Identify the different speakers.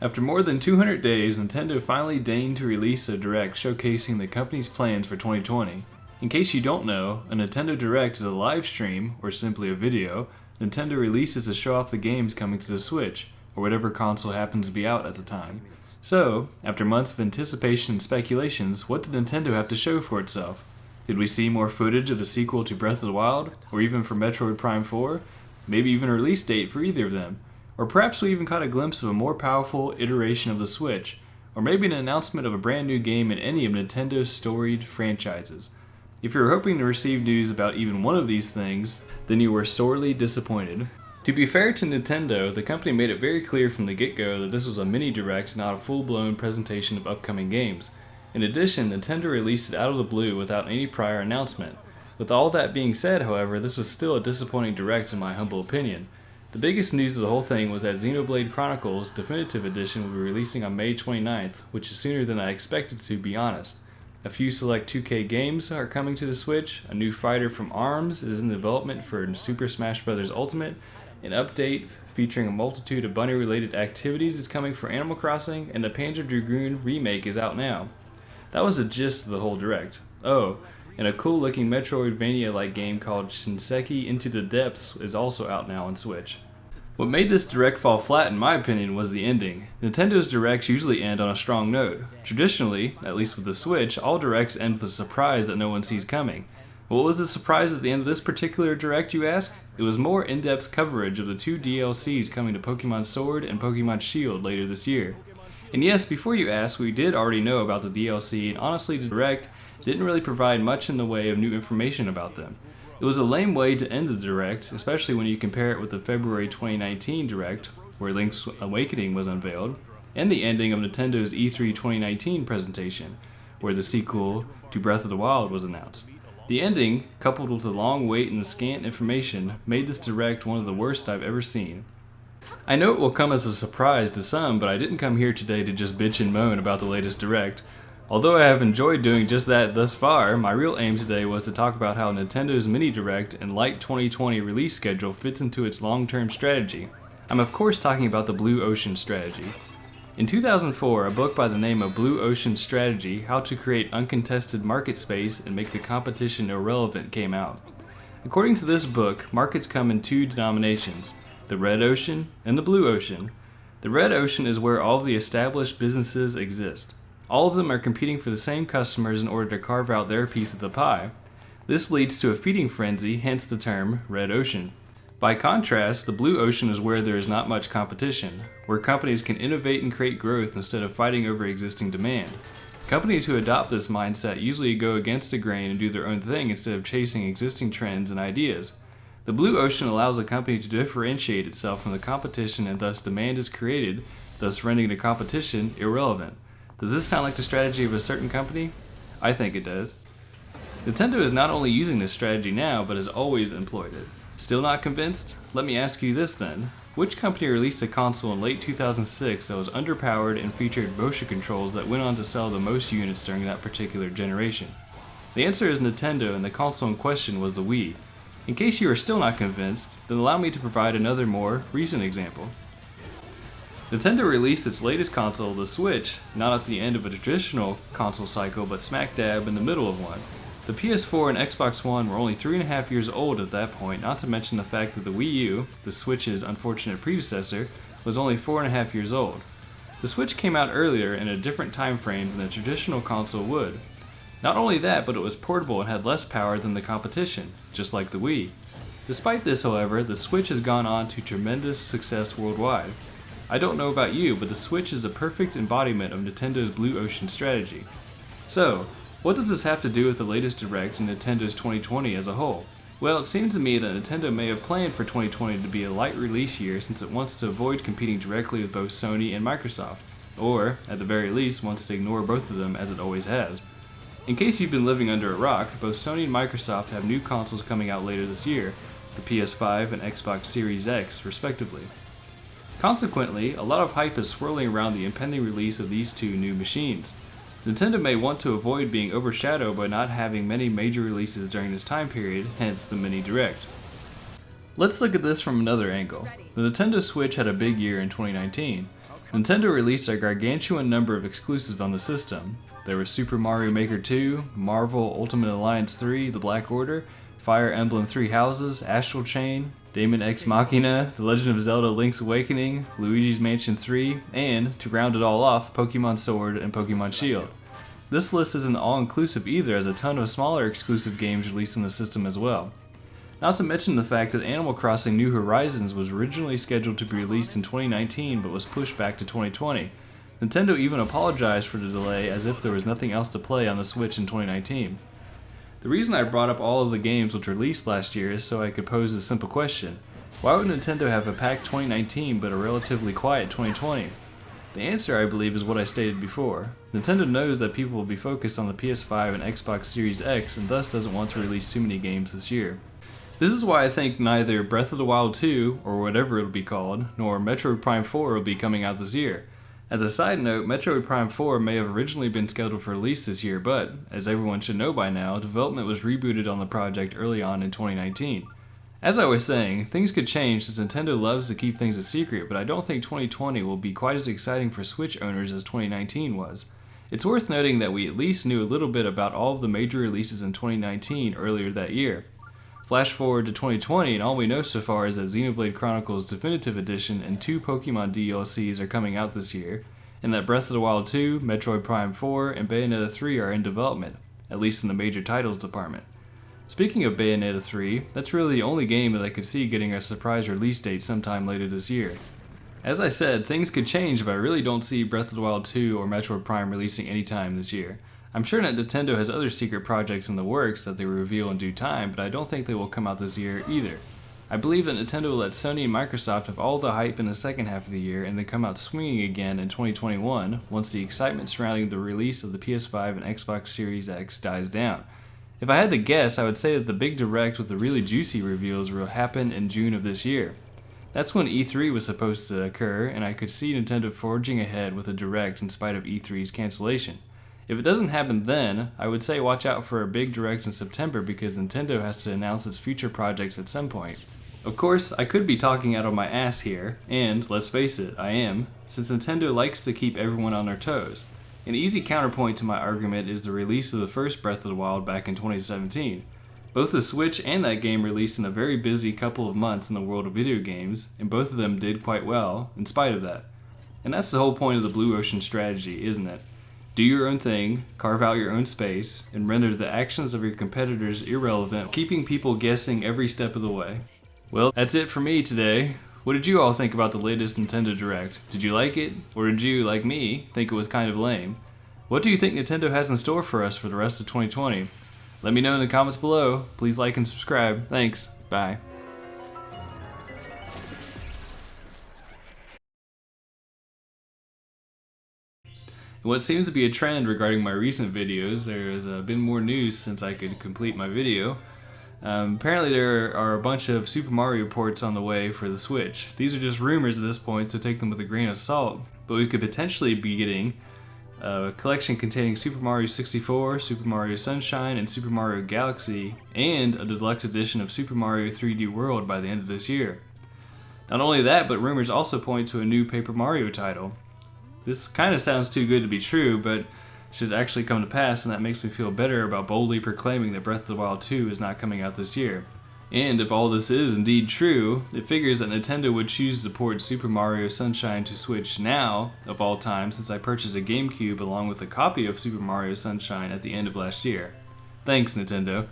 Speaker 1: After more than 200 days, Nintendo finally deigned to release a Direct showcasing the company's plans for 2020. In case you don't know, a Nintendo Direct is a live stream, or simply a video, Nintendo releases to show off the games coming to the Switch, or whatever console happens to be out at the time. So, after months of anticipation and speculations, what did Nintendo have to show for itself? Did we see more footage of the sequel to Breath of the Wild, or even for Metroid Prime 4? Maybe even a release date for either of them? Or perhaps we even caught a glimpse of a more powerful iteration of the Switch, or maybe an announcement of a brand new game in any of Nintendo's storied franchises. If you were hoping to receive news about even one of these things, then you were sorely disappointed. To be fair to Nintendo, the company made it very clear from the get-go that this was a mini-direct, not a full-blown presentation of upcoming games. In addition, Nintendo released it out of the blue without any prior announcement. With all that being said, however, this was still a disappointing direct in my humble opinion. The biggest news of the whole thing was that Xenoblade Chronicles Definitive Edition will be releasing on May 29th, which is sooner than I expected to be honest. A few select 2K games are coming to the Switch, a new fighter from ARMS is in development for Super Smash Bros. Ultimate, an update featuring a multitude of bunny-related activities is coming for Animal Crossing, and the Panzer Dragoon remake is out now. That was the gist of the whole direct. Oh, and a cool-looking Metroidvania-like game called Shinseki Into the Depths is also out now on Switch. What made this direct fall flat in my opinion was the ending. Nintendo's directs usually end on a strong note. Traditionally, at least with the Switch, all directs end with a surprise that no one sees coming. What was the surprise at the end of this particular direct, you ask? It was more in-depth coverage of the 2 DLCs coming to Pokemon Sword and Pokemon Shield later this year. And yes, before you ask, we did already know about the DLC, and honestly the Direct didn't really provide much in the way of new information about them. It was a lame way to end the Direct, especially when you compare it with the February 2019 Direct, where Link's Awakening was unveiled, and the ending of Nintendo's E3 2019 presentation, where the sequel to Breath of the Wild was announced. The ending, coupled with the long wait and the scant information, made this Direct one of the worst I've ever seen. I know it will come as a surprise to some, but I didn't come here today to just bitch and moan about the latest Direct. Although I have enjoyed doing just that thus far, my real aim today was to talk about how Nintendo's mini Direct and light 2020 release schedule fits into its long-term strategy. I'm of course talking about the Blue Ocean Strategy. In 2004, a book by the name of Blue Ocean Strategy, How to Create Uncontested Market Space and Make the Competition Irrelevant came out. According to this book, markets come in 2 denominations, the Red Ocean and the Blue Ocean. The Red Ocean is where all of the established businesses exist. All of them are competing for the same customers in order to carve out their piece of the pie. This leads to a feeding frenzy, hence the term Red Ocean. By contrast, the Blue Ocean is where there is not much competition, where companies can innovate and create growth instead of fighting over existing demand. Companies who adopt this mindset usually go against the grain and do their own thing instead of chasing existing trends and ideas. The Blue Ocean allows a company to differentiate itself from the competition and thus demand is created, thus rendering the competition irrelevant. Does this sound like the strategy of a certain company? I think it does. Nintendo is not only using this strategy now, but has always employed it. Still not convinced? Let me ask you this then. Which company released a console in late 2006 that was underpowered and featured motion controls that went on to sell the most units during that particular generation? The answer is Nintendo, and the console in question was the Wii. In case you are still not convinced, then allow me to provide another more recent example. Nintendo released its latest console, the Switch, not at the end of a traditional console cycle, but smack dab in the middle of one. The PS4 and Xbox One were only 3.5 years old at that point, not to mention the fact that the Wii U, the Switch's unfortunate predecessor, was only 4.5 years old. The Switch came out earlier in a different time frame than a traditional console would. Not only that, but it was portable and had less power than the competition, just like the Wii. Despite this, however, the Switch has gone on to tremendous success worldwide. I don't know about you, but the Switch is the perfect embodiment of Nintendo's Blue Ocean strategy. So, what does this have to do with the latest Direct and Nintendo's 2020 as a whole? Well, it seems to me that Nintendo may have planned for 2020 to be a light release year since it wants to avoid competing directly with both Sony and Microsoft, or, at the very least, wants to ignore both of them as it always has. In case you've been living under a rock, both Sony and Microsoft have new consoles coming out later this year, the PS5 and Xbox Series X, respectively. Consequently, a lot of hype is swirling around the impending release of these 2 new machines. Nintendo may want to avoid being overshadowed by not having many major releases during this time period, hence the mini Direct. Let's look at this from another angle. The Nintendo Switch had a big year in 2019. Nintendo released a gargantuan number of exclusives on the system. There were Super Mario Maker 2, Marvel Ultimate Alliance 3, The Black Order, Fire Emblem Three Houses, Astral Chain, Daemon X Machina, The Legend of Zelda Link's Awakening, Luigi's Mansion 3, and, to round it all off, Pokemon Sword and Pokemon Shield. This list isn't all-inclusive either, as a ton of smaller exclusive games released in the system as well. Not to mention the fact that Animal Crossing New Horizons was originally scheduled to be released in 2019 but was pushed back to 2020. Nintendo even apologized for the delay as if there was nothing else to play on the Switch in 2019. The reason I brought up all of the games which were released last year is so I could pose a simple question. Why would Nintendo have a packed 2019 but a relatively quiet 2020? The answer, I believe, is what I stated before. Nintendo knows that people will be focused on the PS5 and Xbox Series X and thus doesn't want to release too many games this year. This is why I think neither Breath of the Wild 2, or whatever it'll be called, nor Metroid Prime 4 will be coming out this year. As a side note, Metroid Prime 4 may have originally been scheduled for release this year, but, as everyone should know by now, development was rebooted on the project early on in 2019. As I was saying, things could change since Nintendo loves to keep things a secret, but I don't think 2020 will be quite as exciting for Switch owners as 2019 was. It's worth noting that we at least knew a little bit about all of the major releases in 2019 earlier that year. Flash forward to 2020 and all we know so far is that Xenoblade Chronicles Definitive Edition and 2 Pokemon DLCs are coming out this year, and that Breath of the Wild 2, Metroid Prime 4, and Bayonetta 3 are in development, at least in the major titles department. Speaking of Bayonetta 3, that's really the only game that I could see getting a surprise release date sometime later this year. As I said, things could change, but I really don't see Breath of the Wild 2 or Metroid Prime releasing anytime this year. I'm sure that Nintendo has other secret projects in the works that they will reveal in due time, but I don't think they will come out this year either. I believe that Nintendo will let Sony and Microsoft have all the hype in the second half of the year and then come out swinging again in 2021 once the excitement surrounding the release of the PS5 and Xbox Series X dies down. If I had to guess, I would say that the big direct with the really juicy reveals will happen in June of this year. That's when E3 was supposed to occur, and I could see Nintendo forging ahead with a direct in spite of E3's cancellation. If it doesn't happen then, I would say watch out for a big direct in September because Nintendo has to announce its future projects at some point. Of course, I could be talking out of my ass here, and, let's face it, I am, since Nintendo likes to keep everyone on their toes. An easy counterpoint to my argument is the release of the first Breath of the Wild back in 2017. Both the Switch and that game released in a very busy couple of months in the world of video games, and both of them did quite well, in spite of that. And that's the whole point of the Blue Ocean strategy, isn't it? Do your own thing, carve out your own space, and render the actions of your competitors irrelevant, keeping people guessing every step of the way. Well, that's it for me today. What did you all think about the latest Nintendo Direct? Did you like it? Or did you, like me, think it was kind of lame? What do you think Nintendo has in store for us for the rest of 2020? Let me know in the comments below. Please like and subscribe. Thanks. Bye. What seems to be a trend regarding my recent videos, there has been more news since I could complete my video. Apparently there are a bunch of Super Mario ports on the way for the Switch. These are just rumors at this point, so take them with a grain of salt. But we could potentially be getting a collection containing Super Mario 64, Super Mario Sunshine, and Super Mario Galaxy, and a deluxe edition of Super Mario 3D World by the end of this year. Not only that, but rumors also point to a new Paper Mario title. This kind of sounds too good to be true, but should actually come to pass, and that makes me feel better about boldly proclaiming that Breath of the Wild 2 is not coming out this year. And if all this is indeed true, it figures that Nintendo would choose to port Super Mario Sunshine to Switch now, of all time, since I purchased a GameCube along with a copy of Super Mario Sunshine at the end of last year. Thanks, Nintendo.